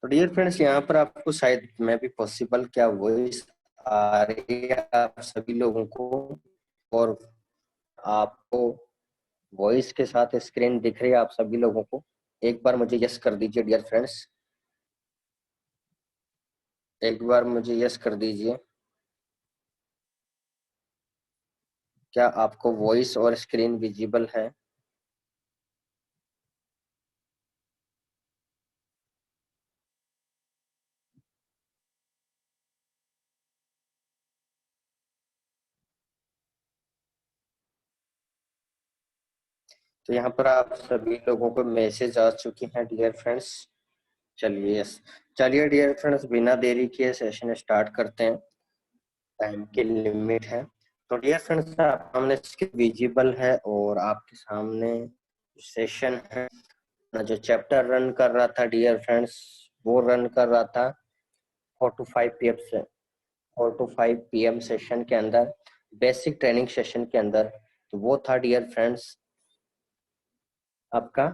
तो dear friends, यहाँ पर आपको शायद मैं भी पॉसिबल क्या वॉइस आ रही है आप सभी लोगों को, और आपको वॉइस के साथ स्क्रीन दिख रही है आप सभी लोगों को? एक बार मुझे यस कर दीजिए डियर फ्रेंड्स, एक बार मुझे यस कर दीजिए। क्या आपको वॉइस और स्क्रीन विजिबल है? तो यहाँ पर आप सभी लोगों को मैसेज आ चुकी हैं डियर फ्रेंड्स। चलिए यस, चलिए डियर फ्रेंड्स, बिना देरी किए सेशन स्टार्ट करते हैं। टाइम की लिमिट है। तो डियर फ्रेंड्स, आप सामने विजिबल है और आपके सामने सेशन है। जो चैप्टर रन कर रहा था डियर फ्रेंड्स, वो रन कर रहा था 4 to 5 PM से 4 to 5 PM सेशन के अंदर, बेसिक ट्रेनिंग सेशन के अंदर। तो वो था डियर फ्रेंड्स आपका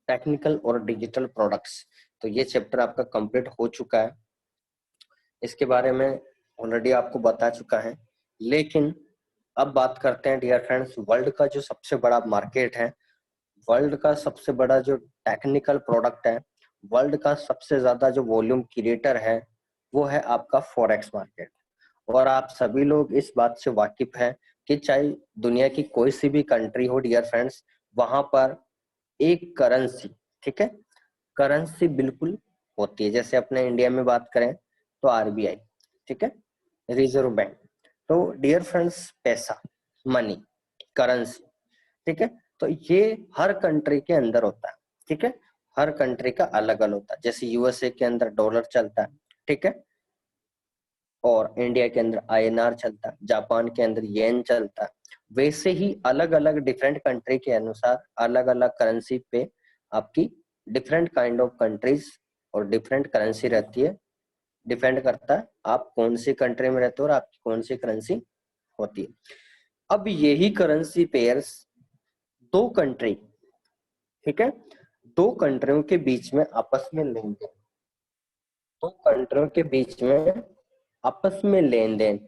टेक्निकल और डिजिटल प्रोडक्ट्स। तो ये चैप्टर आपका कंप्लीट हो चुका है, इसके बारे में ऑलरेडी आपको बता चुका है। लेकिन अब बात करते हैं डियर फ्रेंड्स, वर्ल्ड का जो सबसे बड़ा मार्केट है, वर्ल्ड का सबसे बड़ा जो टेक्निकल प्रोडक्ट है, वर्ल्ड का सबसे ज्यादा जो वॉल्यूम क्रिएटर है, वो है आपका फॉरेक्स मार्केट। और आप सभी लोग इस बात से वाकिफ हैं कि चाहे दुनिया की कोई सी भी कंट्री हो डियर फ्रेंड्स, वहां पर एक करेंसी, ठीक है, करेंसी बिल्कुल होती है। जैसे अपने इंडिया में बात करें तो आरबीआई, ठीक है, रिजर्व बैंक। तो डियर फ्रेंड्स, पैसा, मनी, करेंसी, ठीक है, तो ये हर कंट्री के अंदर होता है, ठीक है, हर कंट्री का अलग अलग होता है। जैसे यूएसए के अंदर डॉलर चलता है, ठीक है, और इंडिया के अंदर आईएनआर चलता है, जापान के अंदर येन चलता है। वैसे ही अलग अलग डिफरेंट कंट्री के अनुसार अलग अलग करेंसी पे आपकी डिफरेंट काइंड ऑफ कंट्रीज और डिफरेंट करेंसी रहती है। डिपेंड करता है आप कौन सी कंट्री में रहते हो और आपकी कौन सी करेंसी होती है। अब यही करेंसी पेयर्स दो कंट्री, ठीक है, दो कंट्रियों के बीच में आपस में लेन देन, दो कंट्रियों के बीच में आपस में लेन देन।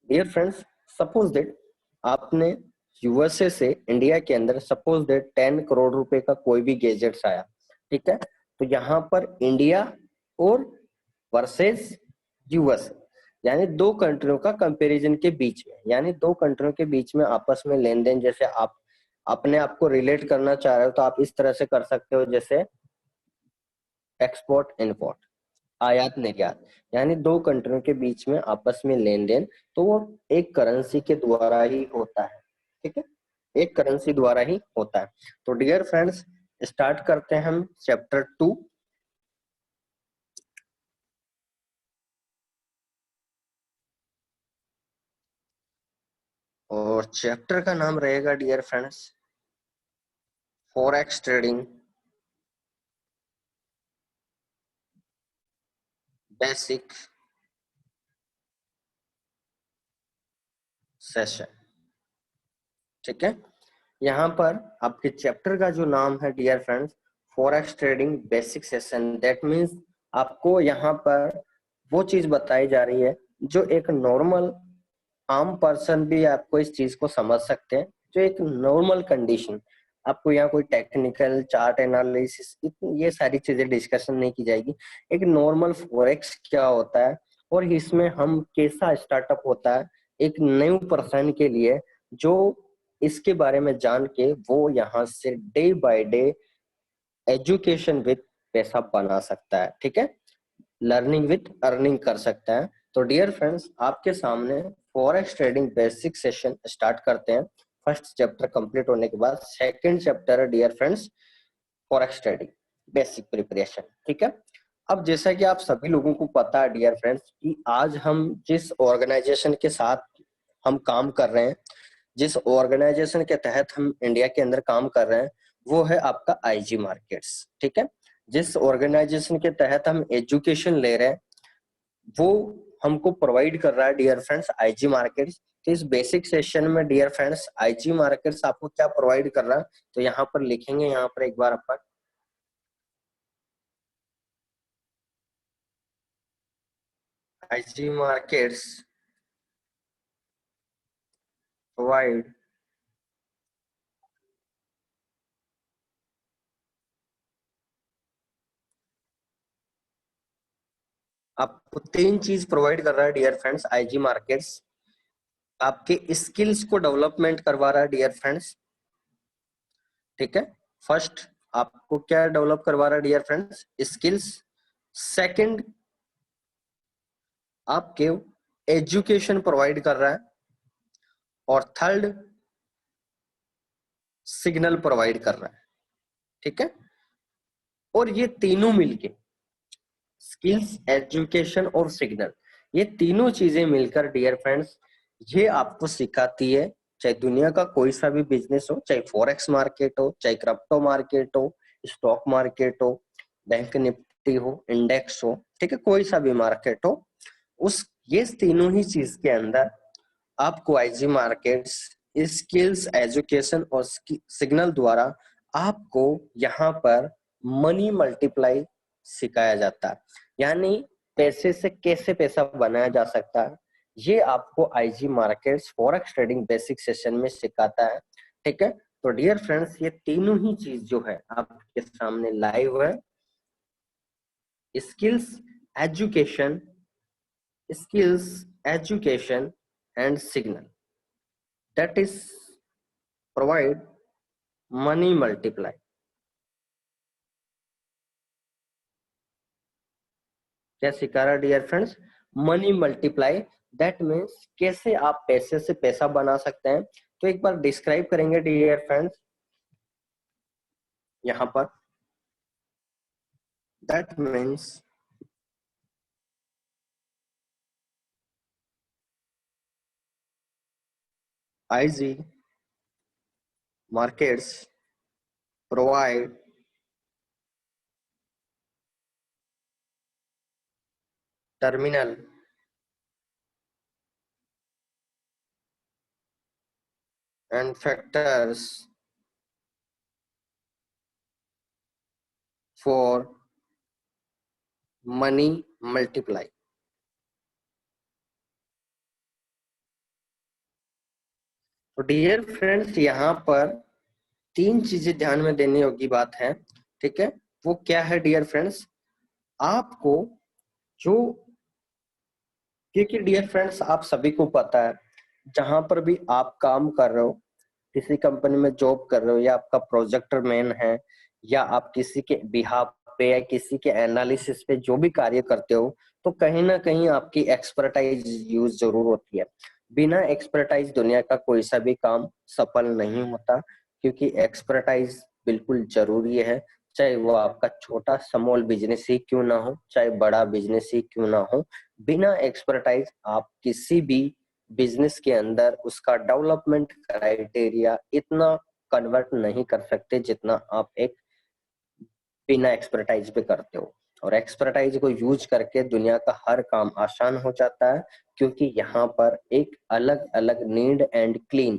डियर फ्रेंड्स, सपोज दैट आपने यूएसए से इंडिया के अंदर सपोज दैट 10 करोड़ रुपए का कोई भी गैजेट्स आया, ठीक है, तो यहाँ पर इंडिया और वर्सेस यूएस, यानी दो कंट्रियों का कंपैरिजन के बीच में, यानी दो कंट्रियों के बीच में आपस में लेन देन। जैसे आप अपने आप को रिलेट करना चाह रहे हो तो आप इस तरह से कर सकते हो, जैसे एक्सपोर्ट इंपोर्ट, आयात निर्यात, यानी दो कंट्रियों के बीच में आपस में लेन देन, तो वो एक करेंसी के द्वारा ही होता है, ठीक है, एक करेंसी द्वारा ही होता है। तो डियर फ्रेंड्स, स्टार्ट करते हैं हम चैप्टर 2। और चैप्टर का नाम रहेगा dear friends forex trading basic session, ठीक है। यहाँ पर आपके चैप्टर का जो नाम है dear friends forex trading basic session, that means आपको यहाँ पर वो चीज बताई जा रही है जो एक नॉर्मल आम पर्सन भी आपको इस चीज को समझ सकते हैं। जो एक नॉर्मल कंडीशन, आपको यहाँ कोई टेक्निकल चार्ट एनालिसिस ये सारी चीजें डिस्कशन नहीं की जाएगी। एक नॉर्मल फॉरेक्स क्या होता है और इसमें हम कैसा स्टार्टअप होता है एक न्यू पर्सन के लिए, जो इसके बारे में जान के वो यहाँ से day by day education with पैसा बना सकता है, ठीक है, लर्निंग विद अर्निंग कर सकता है। तो डियर फ्रेंड्स, आपके सामने forex trading basic session start करते हैं। फर्स्ट चैप्टर कंप्लीट होने के बाद सेकंड चैप्टर है dear friends forex trading basic preparation, ठीक है। अब जैसा कि आप सभी लोगों को पता है डियर फ्रेंड्स कि आज हम जिस ऑर्गेनाइजेशन के साथ हम काम कर रहे हैं, जिस ऑर्गेनाइजेशन के तहत हम इंडिया के अंदर काम कर रहे हैं, वो है आपका आईजी मार्केट्स, ठीक है। जिस ऑर्गेनाइजेशन के तहत हम एजुकेशन ले रहे हैं वो हमको प्रोवाइड कर रहा है डियर फ्रेंड्स आईजी मार्केट्स। तो इस बेसिक सेशन में डियर फ्रेंड्स आईजी मार्केट्स आपको क्या प्रोवाइड कर रहा है, तो यहाँ पर लिखेंगे, यहाँ पर एक बार अपन IG markets provide आपको तीन चीज प्रोवाइड कर रहा है डियर फ्रेंड्स। आईजी मार्केट्स आपके स्किल्स को डेवलपमेंट करवा रहा है डियर फ्रेंड्स, ठीक है। फर्स्ट आपको क्या डेवलप करवा रहा है डियर फ्रेंड्स? स्किल्स। सेकंड आपके एजुकेशन प्रोवाइड कर रहा है, और थर्ड सिग्नल प्रोवाइड कर रहा है, ठीक है। और ये तीनों मिलके स्किल्स, एजुकेशन और सिग्नल, ये तीनों चीजें मिलकर डियर फ्रेंड्स ये आपको सिखाती है, चाहे दुनिया का कोई सा भी बिजनेस हो, चाहे फॉरेक्स मार्केट हो, चाहे क्रिप्टो मार्केट हो, स्टॉक मार्केट हो, बैंक निफ्टी हो, इंडेक्स हो, ठीक है, कोई सा भी मार्केट हो, उस ये तीनों ही चीज के अंदर आपको आईजी मार्केट्स स्किल्स, एजुकेशन और सिग्नल द्वारा आपको यहाँ पर मनी मल्टीप्लाई सिखाया जाता है, यानी पैसे से कैसे पैसा बनाया जा सकता है, ये आपको IG markets forex trading basic session में सिखाता है, ठीक है। तो डियर फ्रेंड्स ये तीनों ही चीज जो है आपके सामने लाइव है। Skills, education, skills, education and signal, that is provide money multiply। क्या सिखा रहा dear friends? Money multiply, that means कैसे आप पैसे से पैसा बना सकते हैं। तो एक बार डिस्क्राइब करेंगे डियर फ्रेंड्स यहाँ पर, that means IG markets provide terminal and factors for money multiply। तो डियर फ्रेंड्स यहाँ पर तीन चीजें ध्यान में देने योग्य बात है, ठीक है। वो क्या है डियर फ्रेंड्स? आपको जो, क्योंकि डियर फ्रेंड्स आप सभी को पता है जहां पर भी आप काम कर रहे हो, किसी कंपनी में जॉब कर रहे हो, या आपका प्रोजेक्टर मैन है, या आप किसी के बिहाफ पे या किसी के एनालिसिस पे जो भी कार्य करते हो, तो कहीं ना कहीं आपकी एक्सपर्टाइज यूज जरूर होती है। बिना एक्सपर्टाइज दुनिया का कोई सा भी काम सफल नहीं होता, क्योंकि एक्सपर्टाइज बिल्कुल जरूरी है, चाहे वो आपका छोटा स्मॉल बिजनेस ही क्यों ना हो, चाहे बड़ा बिजनेस ही क्यों ना हो। बिना एक्सपर्टाइज आप किसी भी बिजनेस के अंदर उसका डेवलपमेंट क्राइटेरिया इतना कन्वर्ट नहीं कर सकते जितना आप एक बिना एक्सपर्टाइज पे करते हो। और एक्सपर्टाइज को यूज करके दुनिया का हर काम आसान हो जाता है, क्योंकि यहाँ पर एक अलग अलग नीट एंड क्लीन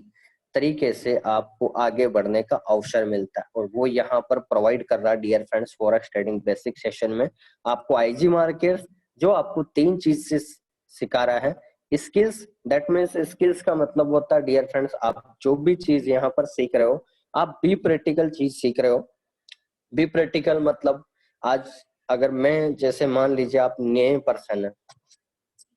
तरीके से आपको आगे बढ़ने का अवसर मिलता है, और वो यहाँ पर प्रोवाइड कर रहा है dear friends forex trading basic session में आपको आईजी मार्केट, जो आपको तीन चीज से सिखा रहा है। स्किल्स, दैट मीन्स स्किल्स का मतलब होता है डियर फ्रेंड्स आप जो भी चीज यहाँ पर सीख रहे हो, आप बी प्रैक्टिकल चीज सीख रहे हो। बी प्रैक्टिकल मतलब आज अगर मैं, जैसे मान लीजिए आप नए पर्सन है,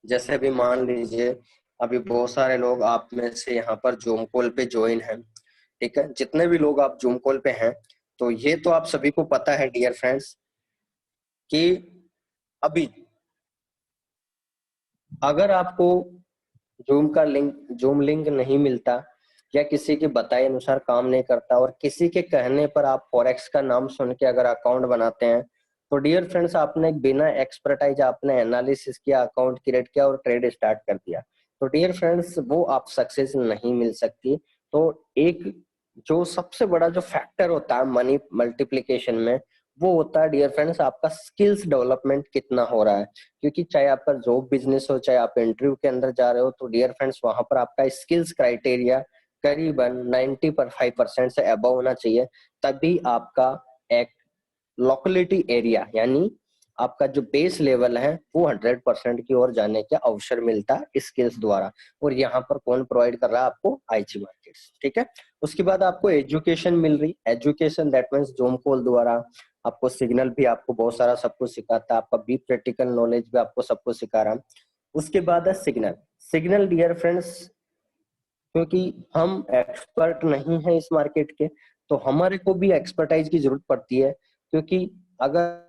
जैसे अभी मान लीजिए अभी बहुत सारे लोग आप में से यहाँ पर जूम कॉल पे ज्वाइन है, ठीक है, जितने भी लोग आप जूम कॉल पे हैं, तो ये तो आप सभी को पता है डियर फ्रेंड्स कि अभी अगर आपको जूम लिंक नहीं मिलता, या किसी के बताए अनुसार काम नहीं करता, और किसी के कहने पर आप फॉरेक्स का नाम सुन के अगर अकाउंट बनाते हैं, तो डियर फ्रेंड्स आपने बिना एक्सपर्टाइज आपने एनालिसिस किया, अकाउंट क्रिएट किया और ट्रेड स्टार्ट कर दिया, तो डियर फ्रेंड्स वो आप सक्सेस नहीं मिल सकती। तो एक जो सबसे बड़ा जो फैक्टर होता है मनी मल्टीप्लिकेशन में, वो होता है डियर फ्रेंड्स आपका स्किल्स डेवलपमेंट कितना हो रहा है। क्योंकि चाहे आपका जॉब बिजनेस हो, चाहे आप इंटरव्यू के अंदर जा रहे हो, तो डियर फ्रेंड्स वहां पर आपका स्किल्स क्राइटेरिया करीबन 95% से अबव होना चाहिए, तभी आपका एक लोकेलिटी एरिया यानी आपका जो बेस लेवल है वो 100% की ओर जाने का अवसर मिलता है स्किल्स द्वारा। और यहाँ पर कौन प्रोवाइड कर रहा है आपको? आईजी मार्केट्स, ठीक है। उसके बाद आपको एजुकेशन मिल रही, education that means zoom call द्वारा आपको सिग्नल भी आपको बहुत सारा सब कुछ सिखाता है, आपका बी प्रैक्टिकल नॉलेज भी आपको सब कुछ सिखा रहा है। उसके बाद है सिग्नल। सिग्नल डियर फ्रेंड्स, क्योंकि हम एक्सपर्ट नहीं है इस मार्केट के, तो हमारे को भी एक्सपर्टाइज की जरूरत पड़ती है, क्योंकि अगर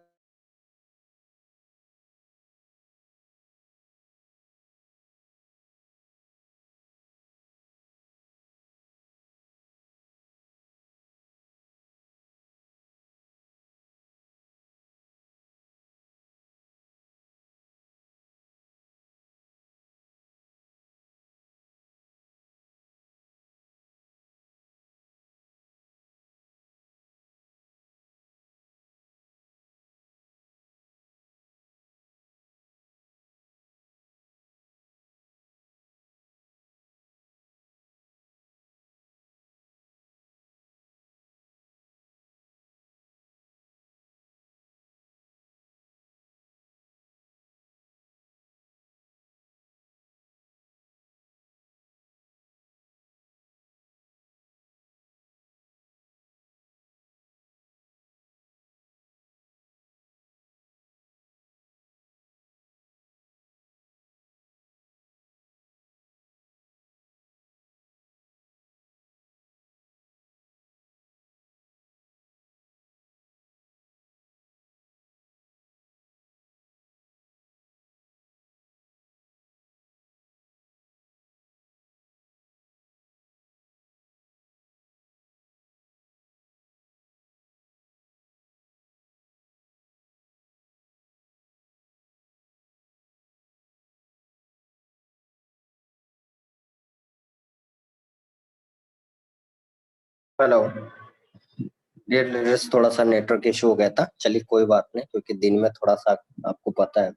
हेलो डियर लीडर्स, थोड़ा सा नेटवर्क इशू हो गया था, चलिए कोई बात नहीं, क्योंकि दिन में थोड़ा सा आपको पता है।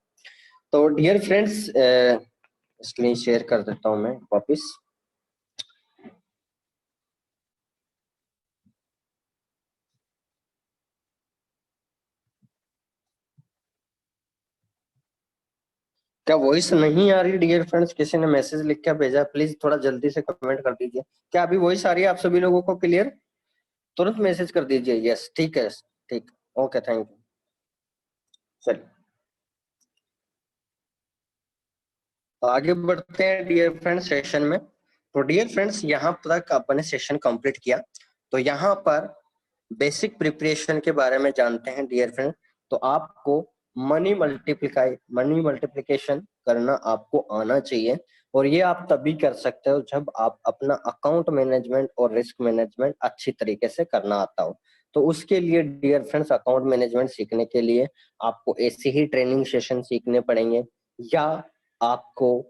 तो डियर फ्रेंड्स, स्क्रीन शेयर कर देता हूं मैं वापिस। क्या वॉइस नहीं आ रही डियर फ्रेंड्स? किसी ने मैसेज लिख के भेजा, प्लीज थोड़ा जल्दी से कमेंट कर दीजिए। क्या अभी वॉइस आ रही है आप सभी लोगों को क्लियर? तुरंत मैसेज कर दीजिए यस, ठीक है, ठीक, ओके, थैंक यू। चलिए तो आगे बढ़ते हैं डियर फ्रेंड्स सेशन में। तो डियर फ्रेंड्स, यहाँ तक अपने सेशन कंप्लीट किया, तो यहाँ पर बेसिक प्रिपरेशन के बारे में जानते हैं डियर फ्रेंड। तो आपको मनी मल्टीप्लिकेशन करना आपको आना चाहिए, और ये आप तभी कर सकते हो जब आप अपना अकाउंट मैनेजमेंट और रिस्क मैनेजमेंट अच्छी तरीके से करना आता हो। तो उसके लिए डियर फ्रेंड्स, अकाउंट मैनेजमेंट सीखने के लिए आपको ऐसे ही ट्रेनिंग सेशन सीखने पड़ेंगे, या आपको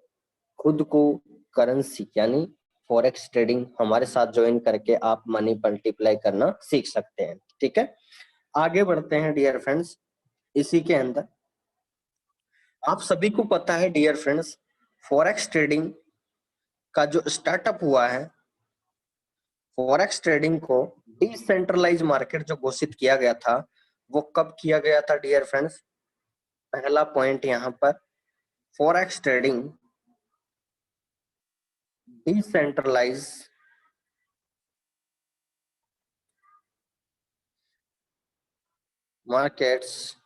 खुद को करेंसी यानी फॉरेक्स ट्रेडिंग हमारे साथ ज्वाइन करके आप मनी मल्टीप्लाई करना सीख सकते हैं, ठीक है। आगे बढ़ते हैं डियर फ्रेंड्स। इसी के अंदर आप सभी को पता है डियर फ्रेंड्स, फॉरेक्स ट्रेडिंग का जो स्टार्टअप हुआ है, फॉरेक्स ट्रेडिंग को डिसेंट्रलाइज मार्केट जो घोषित किया गया था, वो कब किया गया था डियर फ्रेंड्स? पहला पॉइंट यहाँ पर, forex trading decentralise markets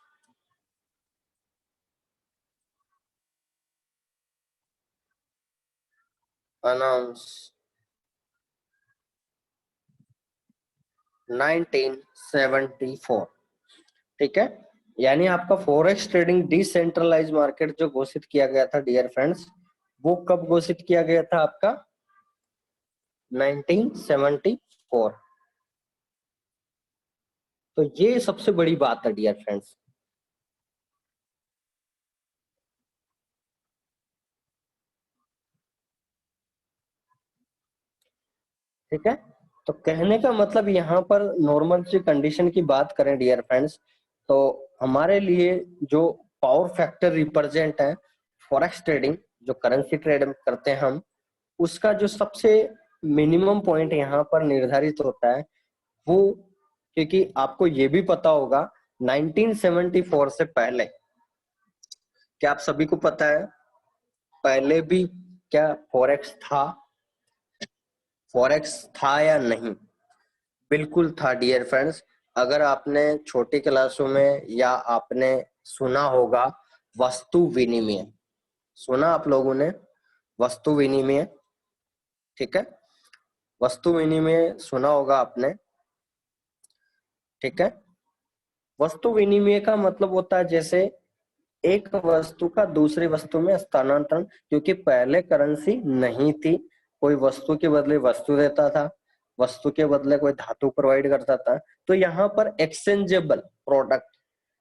announce 1974, ठीक है। यानी आपका फॉरेक्स ट्रेडिंग डिसेंट्रलाइज मार्केट जो घोषित किया गया था डियर फ्रेंड्स, वो कब घोषित किया गया था आपका? 1974। तो ये सबसे बड़ी बात है डियर फ्रेंड्स, ठीक है। तो कहने का मतलब यहाँ पर नॉर्मल सी कंडीशन की बात करें डियर फ्रेंड्स, तो हमारे लिए जो पावर फैक्टर रिप्रेजेंट है फॉरेक्स ट्रेडिंग, जो करेंसी ट्रेड करते हैं हम, उसका जो सबसे मिनिमम पॉइंट यहाँ पर निर्धारित होता है वो, क्योंकि आपको ये भी पता होगा 1974 से पहले क्या आप सभी को पता है पहले भी क्या फॉरेक्स था या नहीं? बिल्कुल था डियर फ्रेंड्स। अगर आपने छोटी क्लासों में या आपने सुना होगा वस्तु विनिमय, सुना आप लोगों ने वस्तु विनिमय, ठीक है, वस्तु विनिमय सुना होगा आपने, ठीक है। वस्तु विनिमय का मतलब होता है जैसे एक वस्तु का दूसरी वस्तु में स्थानांतरण, क्योंकि पहले करेंसी नहीं थी, कोई वस्तु के बदले वस्तु देता था, वस्तु के बदले कोई धातु प्रोवाइड करता था, तो यहाँ पर एक्सचेंजेबल प्रोडक्ट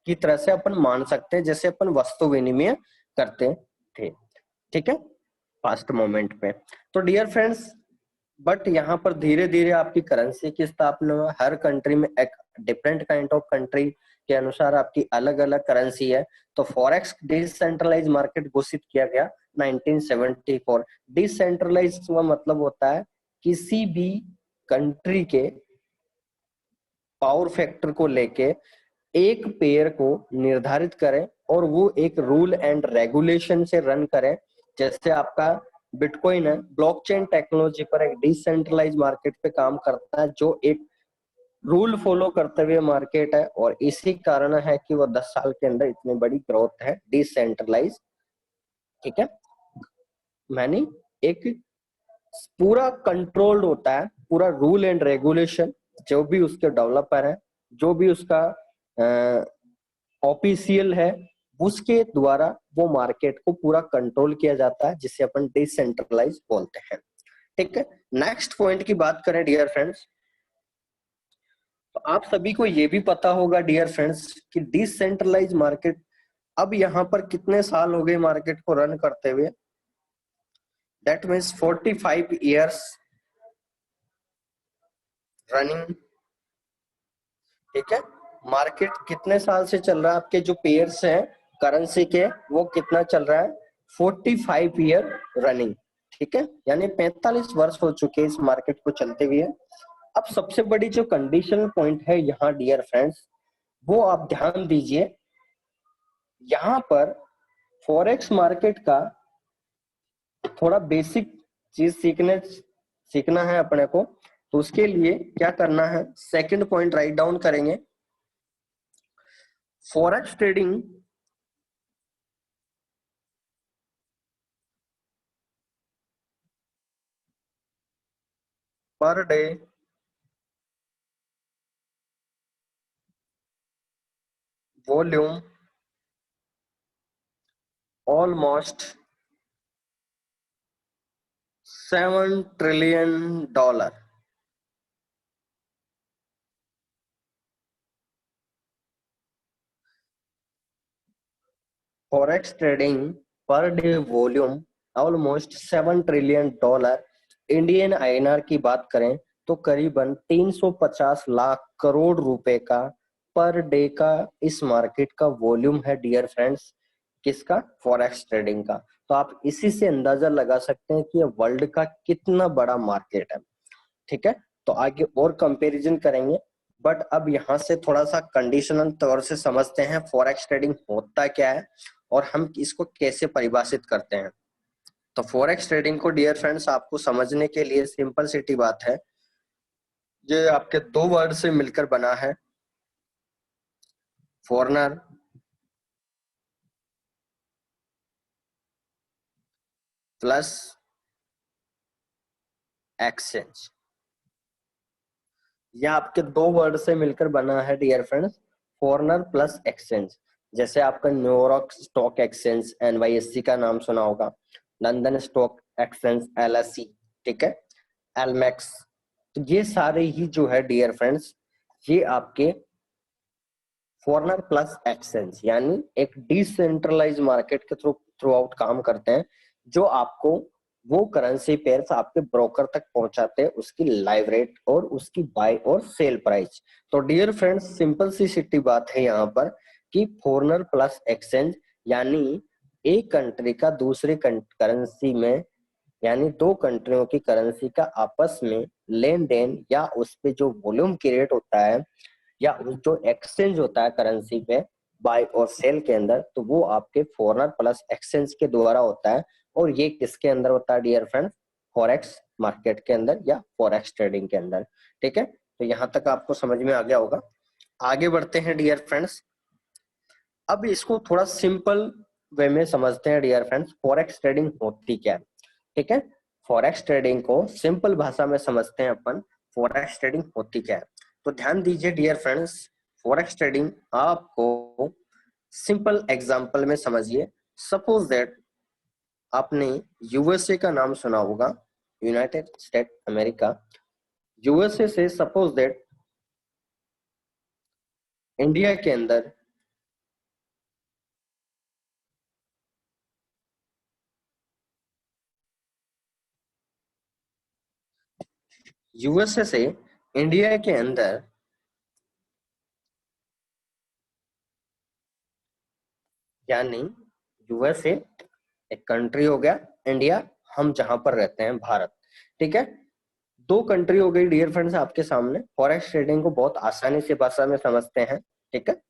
की तरह से अपन मान सकते हैं जैसे अपन वस्तु विनिमय करते थे, ठीक है, पास्ट मोमेंट पे। तो डियर फ्रेंड्स, बट यहाँ पर धीरे धीरे आपकी करेंसी की स्थापना हुआ, हर कंट्री में एक डिफरेंट काइंड ऑफ कंट्री के अनुसार आपकी अलग अलग करेंसी है। तो फॉरेक्स डिसेंट्रलाइज मार्केट घोषित किया गया 1974। डिसेंट्रलाइज का मतलब होता है किसी भी कंट्री के पावर फैक्टर को लेके एक पेयर को निर्धारित करें और वो एक रूल एंड रेगुलेशन से रन करें। जैसे आपका बिटकॉइन है, ब्लॉकचेन टेक्नोलॉजी पर एक डिसेंट्रलाइज मार्केट पे काम करता है, जो एक रूल फॉलो करते हुए मार्केट है, और इसी कारण है कि वो 10 साल के अंदर इतनी बड़ी ग्रोथ है डिसेंट्रलाइज, ठीक है। मैंने एक पूरा कंट्रोल्ड होता है, पूरा रूल एंड रेगुलेशन, जो भी उसके डेवलपर है, जो भी उसका ऑफिशियल है, उसके द्वारा वो मार्केट को पूरा कंट्रोल किया जाता है, जिसे अपन डिसेंट्रलाइज बोलते हैं, ठीक है। नेक्स्ट पॉइंट की बात करें डियर फ्रेंड्स, तो आप सभी को ये भी पता होगा डियर फ्रेंड्स कि डिसेंट्रलाइज मार्केट अब यहाँ पर कितने साल हो गए मार्केट को रन करते हुए? दैट मीन्स 45 ईयर्स रनिंग, ठीक है। मार्केट कितने साल से चल रहा है? आपके जो पेयर्स हैं करेंसी के, वो कितना चल रहा है? 45 ईयर रनिंग, ठीक है, यानी 45 वर्ष हो चुके इस मार्केट को चलते हुए। अब सबसे बड़ी जो कंडीशनल पॉइंट है यहाँ डियर फ्रेंड्स, वो आप ध्यान दीजिए। यहाँ पर फॉरेक्स मार्केट का थोड़ा बेसिक चीज सीखना है अपने को, तो उसके लिए क्या करना है, सेकंड पॉइंट राइट डाउन करेंगे। Forex trading per day volume almost $7 trillion. Forex trading per day volume almost $7 trillion. Indian INR की बात करें तो करीबन 350 लाख करोड़ रुपए का पर डे का इस मार्केट का वॉल्यूम है डियर फ्रेंड्स। किसका? फॉरेक्स ट्रेडिंग का। तो आप इसी से अंदाजा लगा सकते हैं कि ये वर्ल्ड का कितना बड़ा मार्केट है, ठीक है। तो आगे और कंपैरिजन करेंगे, बट अब यहाँ से थोड़ा सा कंडीशनल तौर से समझते हैं फॉरेक्स ट्रेडिंग होता क्या है और हम इसको कैसे परिभाषित करते हैं। तो फॉरेक्स ट्रेडिंग को डियर फ्रेंड्स आपको समझने के लिए सिंपल सिटी बात है, ये आपके दो वर्ड से मिलकर बना है, फॉरनर प्लस एक्सचेंज। यह आपके दो वर्ड से मिलकर बना है dear friends, foreigner plus exchange. जैसे आपका न्यूयॉर्क स्टॉक एक्सचेंज NYSE का नाम सुना होगा, लंदन स्टॉक एक्सचेंज LSE, ठीक है, एलमेक्स। तो ये सारे ही जो है डियर फ्रेंड्स, ये आपके फॉरनर प्लस एक्सचेंज यानी एक डिसेंट्रलाइज मार्केट के थ्रू आउट काम करते हैं, जो आपको वो करेंसी पेयर्स आपके ब्रोकर तक पहुंचाते हैं, उसकी लाइव रेट और उसकी बाय और सेल प्राइस। तो डियर फ्रेंड्स, सिंपल सी सिटी बात है यहाँ पर कि फॉरनर प्लस एक्सचेंज यानी एक कंट्री का दूसरी करेंसी में, यानी दो कंट्रियों की करेंसी का आपस में लेन देन या उस पे जो वॉल्यूम क्रिएट होता है या जो एक्सचेंज होता है करेंसी पे, बाय और सेल के अंदर, तो वो आपके फॉरेनर प्लस एक्सचेंज के द्वारा होता है। और ये किसके अंदर होता है डियर फ्रेंड? फॉरेक्स मार्केट के अंदर या फॉरेक्स ट्रेडिंग के अंदर। ठीक है, तो यहाँ तक आपको समझ में आ गया होगा। आगे बढ़ते हैं डियर फ्रेंड्स। अब इसको थोड़ा सिंपल वे में समझते हैं डियर फ्रेंड्स, फॉरेक्स ट्रेडिंग होती क्या है। ठीक है, फॉरेक्स ट्रेडिंग को सिंपल भाषा में समझते हैं अपन, फॉरेक्स ट्रेडिंग होती क्या है। तो ध्यान दीजिए डियर फ्रेंड्स, फॉरेक्स ट्रेडिंग आपको सिंपल एग्जांपल में समझिए। सपोज दैट आपने यूएसए का नाम सुना होगा, यूनाइटेड स्टेट अमेरिका। यूएसए से सपोज दैट इंडिया के अंदर यूएसए से इंडिया के अंदर यानी यूएसए एक कंट्री हो गया, इंडिया हम जहां पर रहते हैं भारत। ठीक है, दो कंट्री हो गई डियर फ्रेंड्स आपके सामने। फॉरेक्स ट्रेडिंग को बहुत आसानी से भाषा में समझते हैं। ठीक है,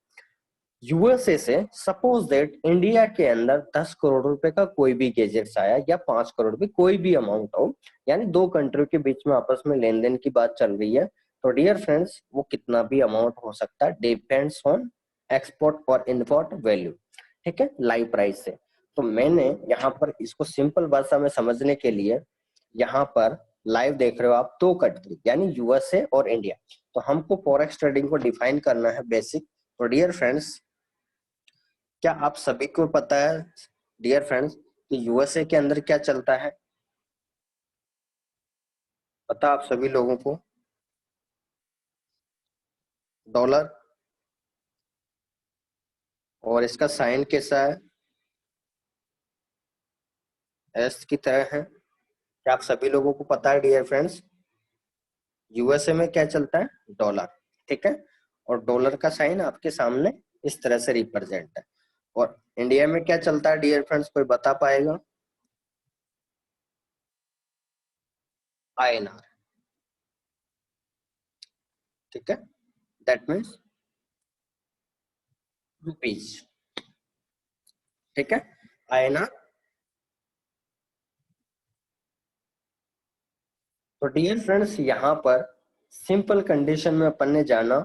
यूएसए से सपोज दैट इंडिया के अंदर 10 करोड़ रुपए का कोई भी गैजेट्स आया या 5 करोड़ भी, कोई भी अमाउंट हो, यानी दो कंट्री के बीच में आपस में लेन देन की बात चल रही है। तो डियर फ्रेंड्स वो कितना भी अमाउंट हो सकता है, डिपेंड्स ऑन एक्सपोर्ट और इम्पोर्ट वैल्यू। ठीक है, लाइव प्राइस से। तो मैंने यहाँ पर इसको सिंपल भाषा में समझने के लिए यहाँ पर लाइव देख रहे हो आप, दो कंट्री यानी यूएसए और इंडिया। तो हमको फॉरेक्स ट्रेडिंग को डिफाइन करना है बेसिक। तो डियर फ्रेंड्स, क्या आप सभी को पता है डियर फ्रेंड्स कि यूएसए के अंदर क्या चलता है? पता आप सभी लोगों को? डॉलर। और इसका साइन कैसा है? एस की तरह है। क्या आप सभी लोगों को पता है डियर फ्रेंड्स यूएसए में क्या चलता है? डॉलर। ठीक है, और डॉलर का साइन आपके सामने इस तरह से रिप्रेजेंट है। और इंडिया में क्या चलता है डियर फ्रेंड्स, कोई बता पाएगा? आईएनआर। ठीक है, दैट मीन्स रुपीज। ठीक है, आईएनआर। तो डियर फ्रेंड्स यहाँ पर सिंपल कंडीशन में अपन ने जाना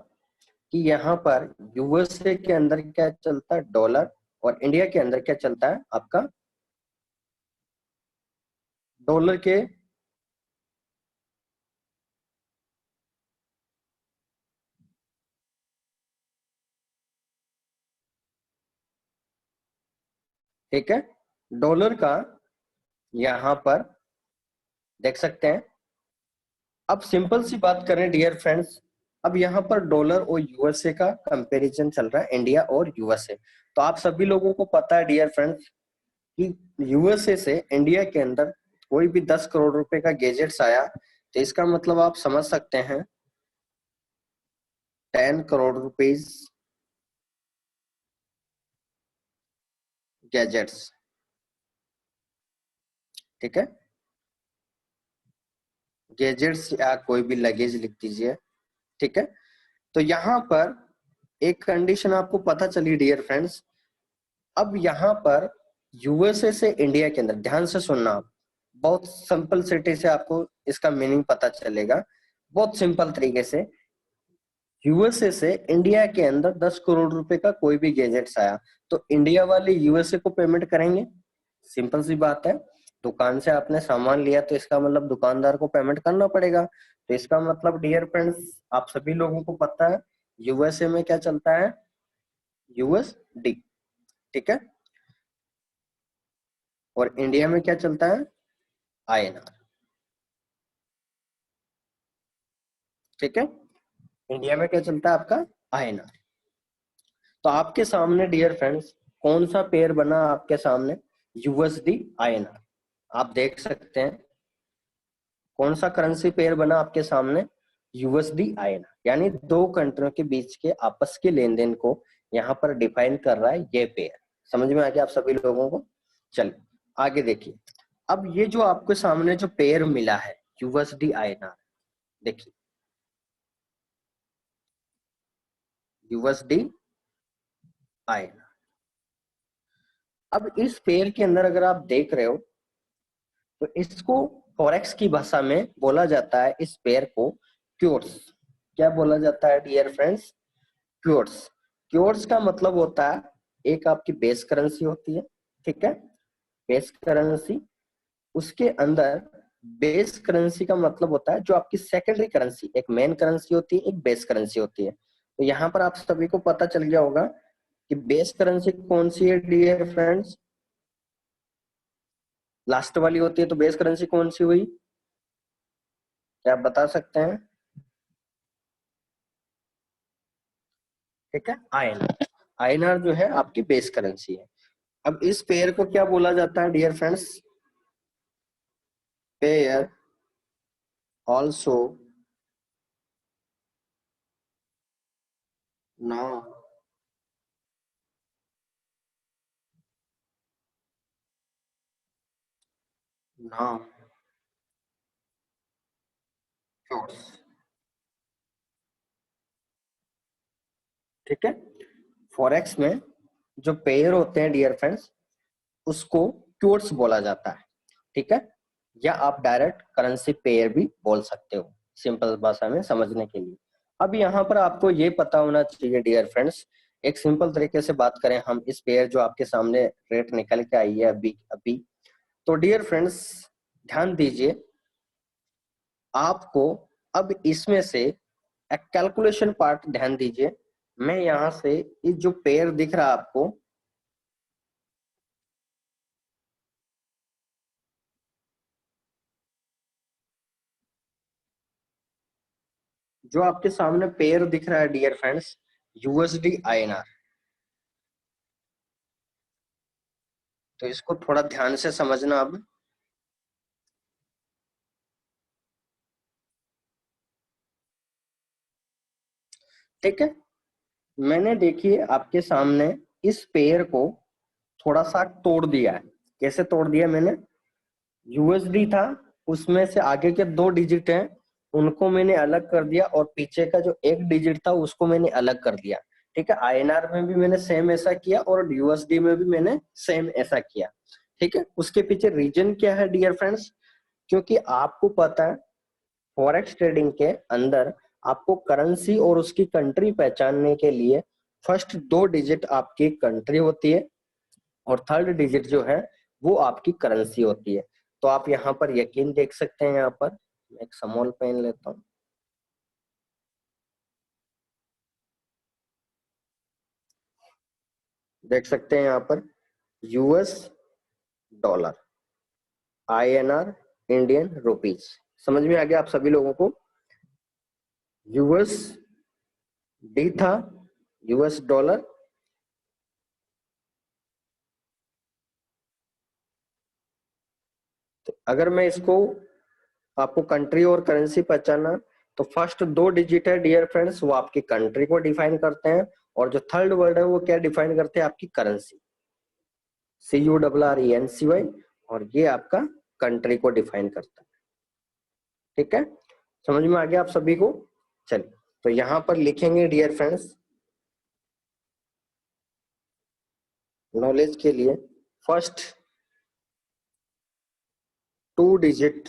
कि यहाँ पर यूएसए के अंदर क्या चलता है? डॉलर। और इंडिया के अंदर क्या चलता है आपका? डॉलर के। ठीक है, डॉलर का यहाँ पर देख सकते हैं। अब सिंपल सी बात करें डियर फ्रेंड्स, अब यहाँ पर डॉलर और यूएसए का कंपैरिजन चल रहा है, इंडिया और यूएसए। तो आप सभी लोगों को पता है डियर फ्रेंड्स कि यूएसए से इंडिया के अंदर कोई भी 10 करोड़ रुपए का गैजेट्स आया, तो इसका मतलब आप समझ सकते हैं 10 करोड़ रुपीज गैजेट्स। ठीक है, गैजेट्स या कोई भी लगेज लिख दीजिए। ठीक है, तो यहाँ पर एक कंडीशन आपको पता चली डियर फ्रेंड्स। अब यहाँ पर यूएसए से इंडिया के अंदर, ध्यान से सुनना आप, बहुत सिंपल सिटी से आपको इसका मीनिंग पता चलेगा बहुत सिंपल तरीके से। यूएसए से इंडिया के अंदर 10 करोड़ रुपए का कोई भी गैजेट्स आया, तो इंडिया वाले यूएसए को पेमेंट करेंगे। सिंपल सी बात है, दुकान से आपने सामान लिया तो इसका मतलब दुकानदार को पेमेंट करना पड़ेगा। तो इसका मतलब डियर फ्रेंड्स आप सभी लोगों को पता है यूएसए में क्या चलता है? यूएसडी। ठीक है, और इंडिया में क्या चलता है? आईएनआर। ठीक है, इंडिया में क्या चलता है आपका? आईएनआर। तो आपके सामने डियर फ्रेंड्स कौन सा पेयर बना आपके सामने? USD INR. आप देख सकते हैं कौन सा करेंसी पेयर बना आपके सामने? यूएसडी आईएनआर, यानी दो कंट्रियों के बीच के आपस के लेन देन को यहाँ पर डिफाइन कर रहा है ये पेयर। समझ में आ गया आप सभी लोगों को? चलिए आगे देखिए। अब ये जो आपके सामने जो पेयर मिला है यूएसडी आईएनआर, देखिए यूएसडी INR। अब इस पेयर के अंदर अगर आप देख रहे हो तो इसको फॉरेक्स की भाषा में बोला जाता है, इस पेयर को क्योर्स। क्या बोला जाता है डियर फ्रेंड्स? क्योर्स। क्योर्स का मतलब होता है, एक आपकी बेस करेंसी होती है, ठीक है, बेस करेंसी। उसके अंदर बेस करेंसी का मतलब होता है जो आपकी सेकेंडरी करेंसी, एक मेन करेंसी होती है, एक बेस करेंसी होती है। तो यहाँ पर आप सभी को पता चल गया होगा कि बेस करेंसी कौन सी है डियर फ्रेंड्स, लास्ट वाली होती है। तो बेस करेंसी कौन सी हुई, क्या आप बता सकते हैं? ठीक है, INR। INR जो है आपकी बेस करेंसी है। अब इस पेयर को क्या बोला जाता है dear friends? Pair also now now cures. ठीक है, फॉरेक्स में जो पेयर होते हैं डियर फ्रेंड्स, उसको क्योर्स बोला जाता है, ठीक है, या आप डायरेक्ट करेंसी पेयर भी बोल सकते हो, सिंपल भाषा में समझने के लिए। अब यहाँ पर आपको ये पता होना चाहिए डियर फ्रेंड्स, एक सिंपल तरीके से बात करें हम, इस पेयर जो आपके सामने रेट निकल के आई है अभी अभी, तो डियर फ्रेंड्स ध्यान दीजिए, आपको अब इसमें से एक कैलकुलेशन पार्ट ध्यान दीजिए। मैं यहाँ से इस जो पेयर दिख रहा है आपको, जो आपके सामने पेयर दिख रहा है डियर फ्रेंड्स, यूएसडी INR, तो इसको थोड़ा ध्यान से समझना अब। ठीक है, मैंने देखिए आपके सामने इस पेयर को थोड़ा सा तोड़ दिया है। कैसे तोड़ दिया मैंने? यूएसडी था, उसमें से आगे के 2 डिजिट हैं उनको मैंने अलग कर दिया, और पीछे का जो 1 डिजिट था उसको मैंने अलग कर दिया। ठीक है, INR में भी मैंने सेम ऐसा किया और यूएसडी में भी मैंने सेम ऐसा किया। ठीक है, उसके पीछे रीजन क्या है डियर फ्रेंड्स? क्योंकि आपको पता है फॉरेक्स ट्रेडिंग के अंदर आपको करेंसी और उसकी कंट्री पहचानने के लिए फर्स्ट 2 डिजिट आपकी कंट्री होती है और थर्ड डिजिट जो है वो आपकी करेंसी होती है। तो आप यहाँ पर यकीन देख सकते हैं, यहाँ पर मैं एक स्मॉल पेन लेता हूँ, देख सकते हैं यहाँ पर US dollar, INR Indian rupees. समझ में आ गया आप सभी लोगों को? यूएस डी था, यूएस डॉलर, तो अगर मैं इसको आपको कंट्री और करेंसी पहचानना, तो फर्स्ट 2 डिजिट है डियर फ्रेंड्स वो आपकी कंट्री को डिफाइन करते हैं, और जो थर्ड वर्ड है वो क्या डिफाइन करते हैं? आपकी करेंसी, CURRENCY, और ये आपका कंट्री को डिफाइन करता है। ठीक है, समझ में आ गया आप सभी को? चलिए, तो यहां पर लिखेंगे डियर फ्रेंड्स नॉलेज के लिए, first 2 digit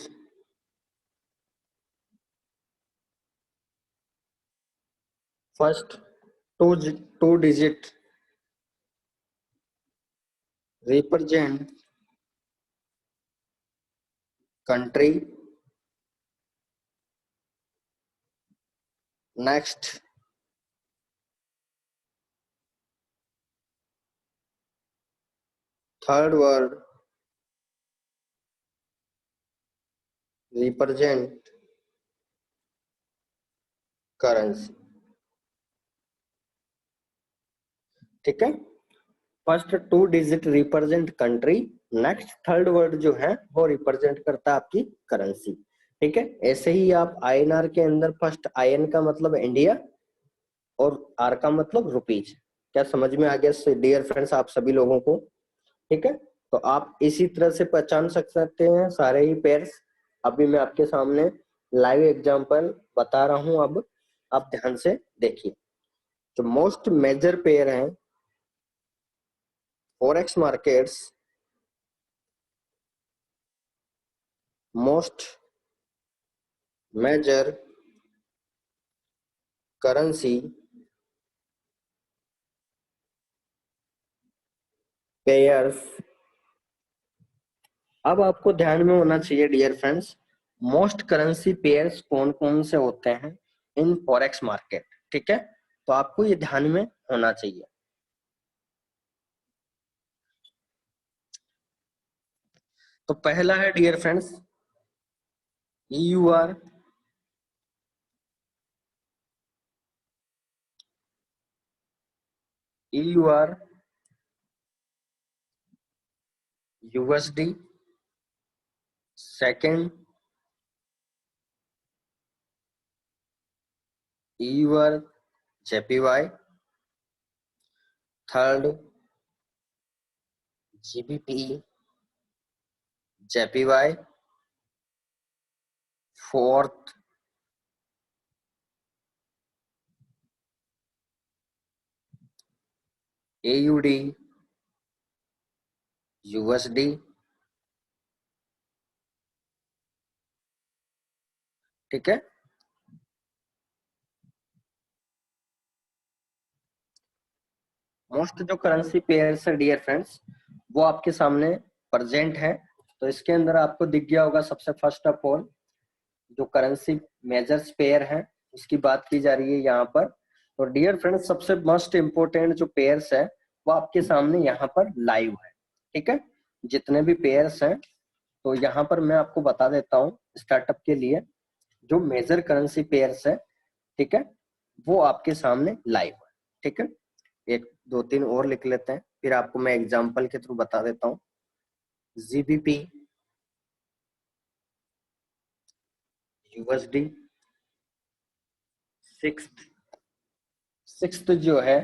first two digit represent country, next third word represent currency. ठीक है, first 2 digit represent country, next third word जो है वो रिप्रेजेंट करता है आपकी करेंसी। ठीक है, ऐसे ही आप INR के अंदर फर्स्ट IN का मतलब इंडिया और R का मतलब रुपीज। क्या समझ में आ गया डियर फ्रेंड्स आप सभी लोगों को? ठीक है, तो आप इसी तरह से पहचान सकते हैं सारे ही पेयर्स। अभी मैं आपके सामने लाइव एग्जांपल बता रहा हूं, अब आप ध्यान से देखिए। जो मोस्ट मेजर पेयर है forex markets most major currency pairs। अब आपको ध्यान में होना चाहिए dear friends, most currency pairs कौन कौन से होते हैं इन फॉरेक्स मार्केट, ठीक है, तो आपको ये ध्यान में होना चाहिए। तो पहला है dear friends EUR, EUR, USD, second EUR JPY, third GBP JPY, fourth AUD USD, ठीक है। मोस्ट जो करेंसी पेयर्स है डियर फ्रेंड्स वो आपके सामने प्रेजेंट है। तो इसके अंदर आपको दिख गया होगा सबसे फर्स्ट ऑफ ऑल जो करेंसी मेजर्स पेयर है उसकी बात की जा रही है यहाँ पर। तो डियर फ्रेंड्स सबसे मोस्ट इम्पोर्टेंट जो पेयर्स है वो आपके सामने यहाँ पर लाइव है, ठीक है। जितने भी पेयर्स हैं तो यहाँ पर मैं आपको बता देता हूँ स्टार्टअप के लिए जो मेजर करेंसी पेयर्स है, ठीक है, वो आपके सामने लाइव है, ठीक है। एक दो तीन और लिख लेते हैं फिर आपको मैं एग्जांपल के थ्रू बता देता हूँ। GBP USD, सिक्स्थ जो है।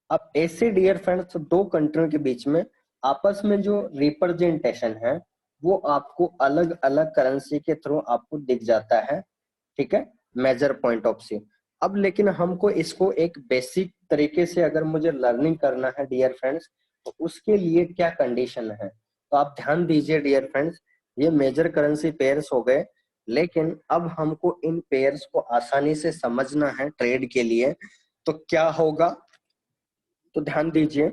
अब ऐसे डियर फ्रेंड्स दो कंट्रियों के बीच में आपस में जो रिप्रेजेंटेशन है वो आपको अलग अलग करेंसी के थ्रू आपको दिख जाता है, ठीक है, मेजर पॉइंट ऑफ से। अब लेकिन हमको इसको एक बेसिक तरीके से अगर मुझे लर्निंग करना है डियर फ्रेंड्स तो उसके लिए क्या कंडीशन है, तो आप ध्यान दीजिए डियर फ्रेंड्स। ये मेजर करेंसी पेयर्स हो गए, लेकिन अब हमको इन पेयर्स को आसानी से समझना है ट्रेड के लिए, तो क्या होगा, तो ध्यान दीजिए।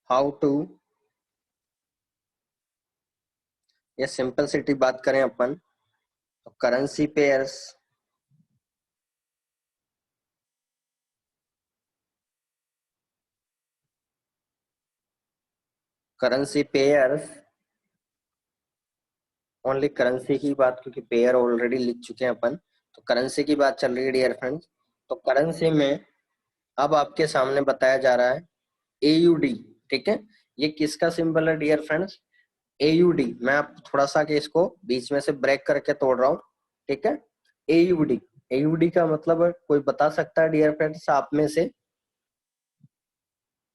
हाउ टू, ये सिंपल सिटी बात करें अपन तो currency pairs, currency pairs only currency की बात, क्योंकि पेयर ऑलरेडी लिख चुके हैं अपन, तो करेंसी की बात चल रही है डियर फ्रेंड्स। तो करेंसी में अब आपके सामने बताया जा रहा है AUD, ठीक है। ये किसका सिंबल है डियर फ्रेंड्स, AUD। मैं आप थोड़ा सा कि इसको बीच में से ब्रेक करके तोड़ रहा हूँ, ठीक है। AUD, AUD का मतलब है, कोई बता सकता है डियर फ्रेंड्स आप में से।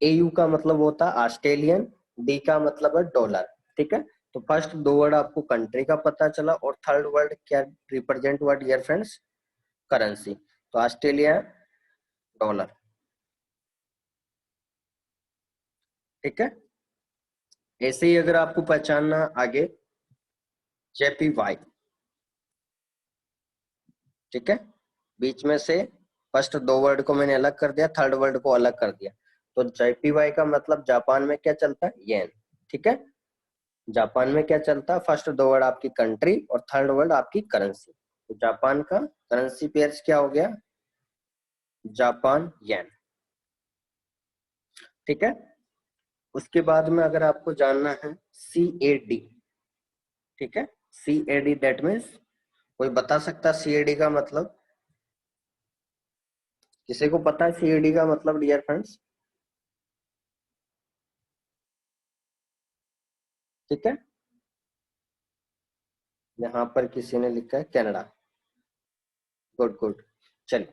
AU का मतलब होता है ऑस्ट्रेलियन, D का मतलब है डॉलर, ठीक है। तो फर्स्ट दो वर्ड आपको कंट्री का पता चला और थर्ड वर्ड क्या रिप्रेजेंट हुआ डियर फ्रेंड्स, करेंसी। तो ऑस्ट्रेलिया डॉलर, ठीक है। ऐसे ही अगर आपको पहचानना आगे JPY, ठीक है। बीच में से फर्स्ट दो वर्ड को मैंने अलग कर दिया, थर्ड वर्ड को अलग कर दिया। तो JPY का मतलब जापान में क्या चलता है, येन, ठीक है। जापान में क्या चलता है, फर्स्ट दो वर्ड आपकी कंट्री और थर्ड वर्ड आपकी करेंसी। तो जापान का करेंसी पेयर्स क्या हो गया, जापान येन, ठीक है। उसके बाद में अगर आपको जानना है CAD, ठीक है, CAD दैट मीन्स, कोई बता सकता है CAD का मतलब, किसी को पता है CAD का मतलब डियर फ्रेंड्स, ठीक है। यहाँ पर किसी ने लिखा है कनाडा, गुड गुड, चलिए।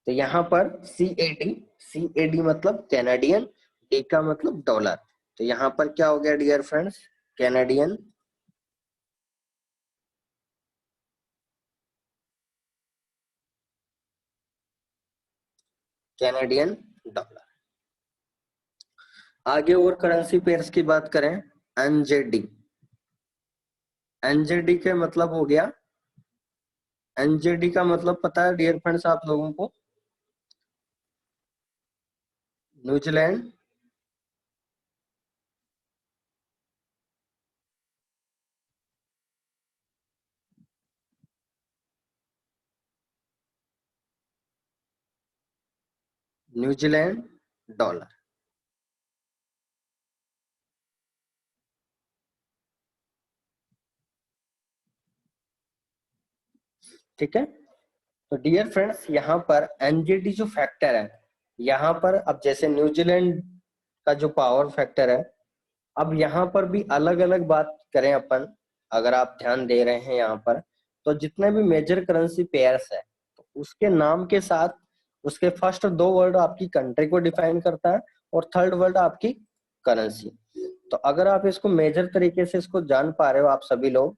तो यहाँ पर CAD मतलब कैनेडियन, डी का मतलब डॉलर। तो यहाँ पर क्या हो गया dear friends, Canadian Canadian dollar. आगे और करेंसी पेयर्स की बात करें, एनजेडी। एनजेडी के मतलब हो गया, एनजेडी का मतलब पता है डियर फ्रेंड्स आप लोगों को? New Zealand New Zealand dollar. ठीक है, तो डियर फ्रेंड्स यहाँ पर एनजेडी जो फैक्टर है, यहाँ पर अब जैसे न्यूजीलैंड का जो पावर फैक्टर है, अब यहाँ पर भी अलग अलग बात करें अपन, अगर आप ध्यान दे रहे हैं यहाँ पर, तो जितने भी मेजर करेंसी पेयर्स है, तो उसके नाम के साथ उसके फर्स्ट दो वर्ड आपकी कंट्री को डिफाइन करता है और थर्ड वर्ड आपकी करेंसी। तो अगर आप इसको मेजर तरीके से इसको जान पा रहे हो आप सभी लोग,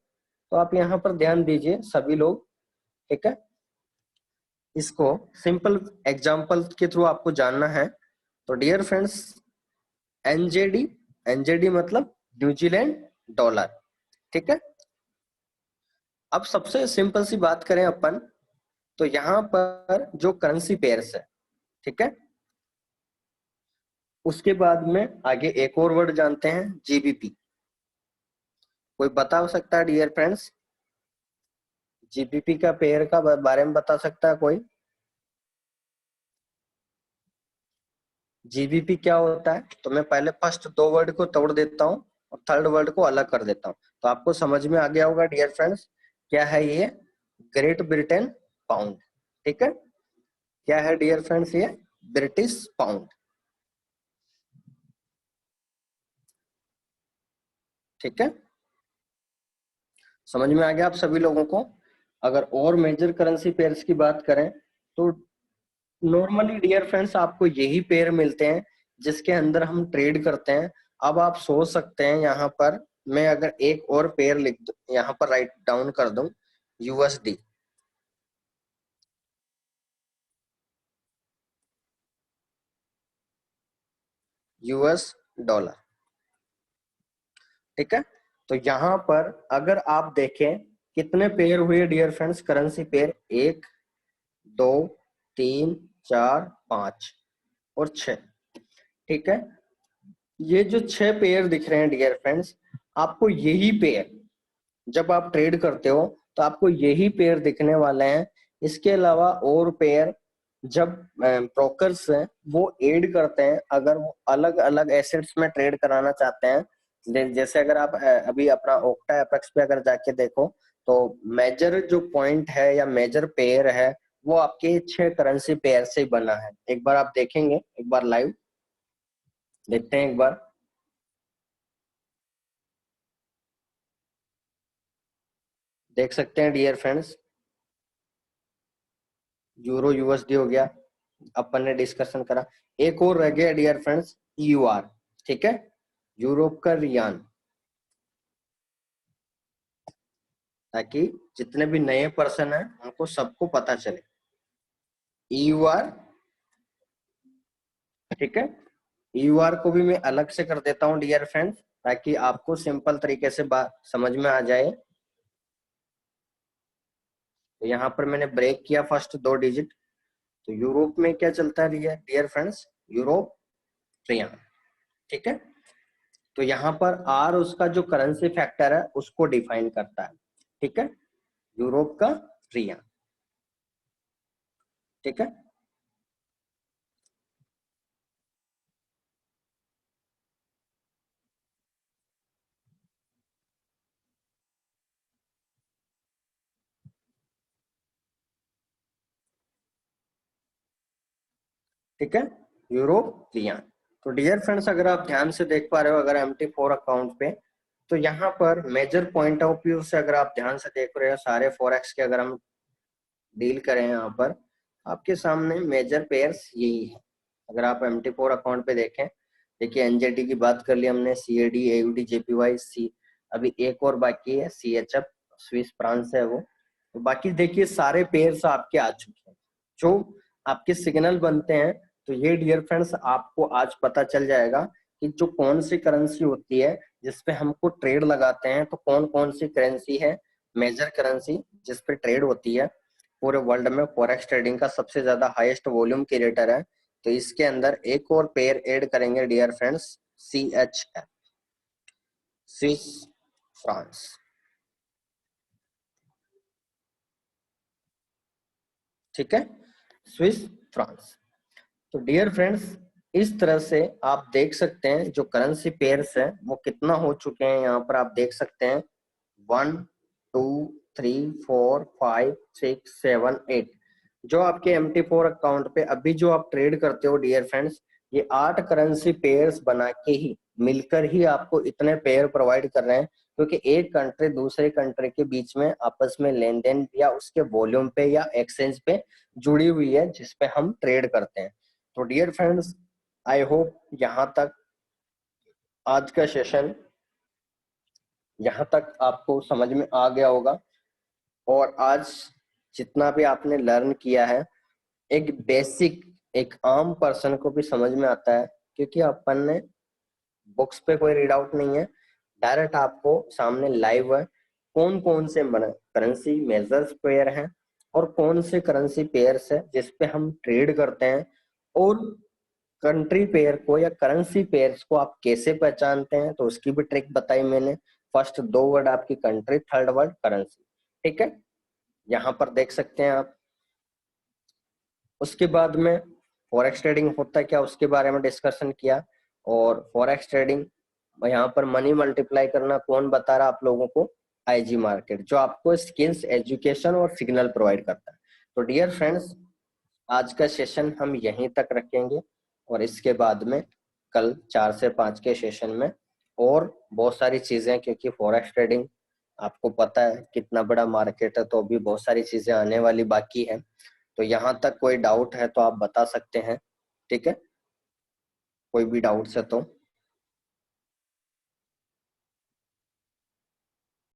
तो आप यहाँ पर ध्यान दीजिए सभी लोग। ठीक है, इसको सिंपल एग्जांपल के थ्रू आपको जानना है। तो डियर फ्रेंड्स, एनजेडी, एनजेडी मतलब न्यूजीलैंड डॉलर। ठीक है, अब सबसे सिंपल सी बात करें अपन, तो यहाँ पर जो करेंसी पेयर्स है, ठीक है, उसके बाद में आगे एक और वर्ड जानते हैं, जीबीपी। कोई बता सकता है डियर फ्रेंड्स, जीबीपी का पेयर का बारे में बता सकता है कोई? जीबीपी क्या होता है? तो मैं पहले फर्स्ट दो वर्ड को तोड़ देता हूँ और थर्ड वर्ड को अलग कर देता हूँ, तो आपको समझ में आ गया होगा डियर फ्रेंड्स। क्या है ये? Great Britain pound. ठीक है, क्या है डियर फ्रेंड्स? ये ब्रिटिश पाउंड। ठीक है, समझ में आ गया आप सभी लोगों को? अगर और मेजर करेंसी पेयर्स की बात करें, तो नॉर्मली डियर फ्रेंड्स आपको यही पेयर मिलते हैं जिसके अंदर हम ट्रेड करते हैं। अब आप सोच सकते हैं, यहाँ पर मैं अगर एक और पेयर लिख दूं, यहाँ पर राइट डाउन कर दूं, यूएसडी। US dollar. ठीक है, तो यहाँ पर अगर आप देखें कितने पेयर हुए डियर फ्रेंड्स, करेंसी पेयर, एक, दो, तीन, चार, पांच और छह। ठीक है, ये जो छह पेयर दिख रहे हैं डियर फ्रेंड्स, आपको यही पेयर जब आप ट्रेड करते हो तो आपको यही पेयर दिखने वाले हैं। इसके अलावा और पेयर जब ब्रोकर्स हैं वो ऐड करते हैं, अगर वो अलग अलग एसेट्स में ट्रेड कराना चाहते हैं, जैसे अगर आप अभी अपना ओक्टा एपेक्स पे अगर जाके देखो, तो मेजर जो पॉइंट है या मेजर पेयर है वो आपके छह करेंसी पेयर से बना है। एक बार आप देखेंगे, एक बार लाइव देखते हैं एक बार। देख सकते हैं डियर फ्रेंड्स, यूरो यूएसडी हो गया, अपन ने डिस्कशन करा। एक और रह गया डियर फ्रेंड्स, ईयूआर। ठीक है, यूरोप का रियान, ताकि जितने भी नए पर्सन हैं उनको सबको पता चले, ईयूआर। ठीक है, ईयूआर को भी मैं अलग से कर देता हूं डियर फ्रेंड्स, ताकि आपको सिंपल तरीके से बात समझ में आ जाए। तो यहाँ पर मैंने ब्रेक किया फर्स्ट दो डिजिट। तो यूरोप में क्या चलता है डियर फ्रेंड्स? यूरोप रियान। ठीक है, तो यहाँ पर आर उसका जो करेंसी फैक्टर है उसको डिफाइन करता है। ठीक है, यूरोप का रियान। ठीक है, ठीक है, यूरोप रियान। तो डियर फ्रेंड्स, अगर आप ध्यान से देख पा रहे हो, अगर MT4 अकाउंट पे, तो यहाँ पर मेजर पॉइंट ऑफ व्यू से अगर आप ध्यान से देख रहे हो, सारे फॉरेक्स के अगर हम डील करें यहाँ पर, आपके सामने मेजर पेयर्स यही है। अगर आप MT4 अकाउंट पे देखें, देखिए एनजेडी की बात कर ली हमने, CAD, AUD, JPY, सी, अभी एक और बाकी है CHF, स्विस फ्रांस है वो। तो बाकी देखिए सारे पेयर्स आपके आ चुके हैं। जो आपके सिग्नल बनते हैं तो ये डियर फ्रेंड्स आपको आज पता चल जाएगा कि जो कौन सी करेंसी होती है जिसपे हमको ट्रेड लगाते हैं, तो कौन कौन सी करेंसी है मेजर करेंसी जिसपे ट्रेड होती है पूरे वर्ल्ड में। फॉरेक्स ट्रेडिंग का सबसे ज्यादा हाईएस्ट वॉल्यूम क्रिएटर है। तो इसके अंदर एक और पेयर ऐड करेंगे dear friends, CHF, Swiss francs. ठीक है, स्विस फ्रांस। तो डियर फ्रेंड्स इस तरह से आप देख सकते हैं जो करेंसी पेयर्स है वो कितना हो चुके हैं। यहाँ पर आप देख सकते हैं 1 2 3 4 5 6 7 8 जो आपके MT4 अकाउंट पे अभी जो आप ट्रेड करते हो डियर फ्रेंड्स, ये 8 करेंसी पेयर्स बना के ही मिलकर ही आपको इतने पेयर प्रोवाइड कर रहे हैं, क्योंकि एक कंट्री दूसरे कंट्री के बीच में आपस में लेन देन या उसके वॉल्यूम पे या एक्सचेंज पे जुड़ी हुई है जिसपे हम ट्रेड करते हैं। तो डियर फ्रेंड्स आई होप यहाँ तक आज का सेशन यहाँ तक आपको समझ में आ गया होगा। और आज जितना भी आपने लर्न किया है एक बेसिक एक आम पर्सन को भी समझ में आता है, क्योंकि अपन ने बुक्स पे कोई रीड आउट नहीं है, डायरेक्ट आपको सामने लाइव है कौन कौन से करेंसी मेजर्स पेयर हैं और कौन से करेंसी पेयर्स है जिसपे हम ट्रेड करते हैं, और कंट्री पेयर को या करेंसी पेयर्स को आप कैसे पहचानते हैं, तो उसकी भी ट्रिक बताई मैंने। फर्स्ट 2 वर्ड आपकी कंट्री, थर्ड वर्ड करेंसी। ठीक है, यहाँ पर देख सकते हैं आप। उसके बाद में फॉरेक्स ट्रेडिंग होता है क्या उसके बारे में डिस्कशन किया। और फॉरेक्स ट्रेडिंग यहाँ पर मनी मल्टीप्लाई करना कौन बता रहा आप लोगों को, IG मार्केट, जो आपको स्किल्स, एजुकेशन और सिग्नल प्रोवाइड करता है। तो डियर फ्रेंड्स आज का सेशन हम यहीं तक रखेंगे, और इसके बाद में कल 4 से 5 के सेशन में और बहुत सारी चीजें, क्योंकि फॉरेक्स ट्रेडिंग आपको पता है कितना बड़ा मार्केट है, तो अभी बहुत सारी चीजें आने वाली बाकी है। तो यहाँ तक कोई डाउट है तो आप बता सकते हैं। ठीक है, कोई भी डाउट्स है तो।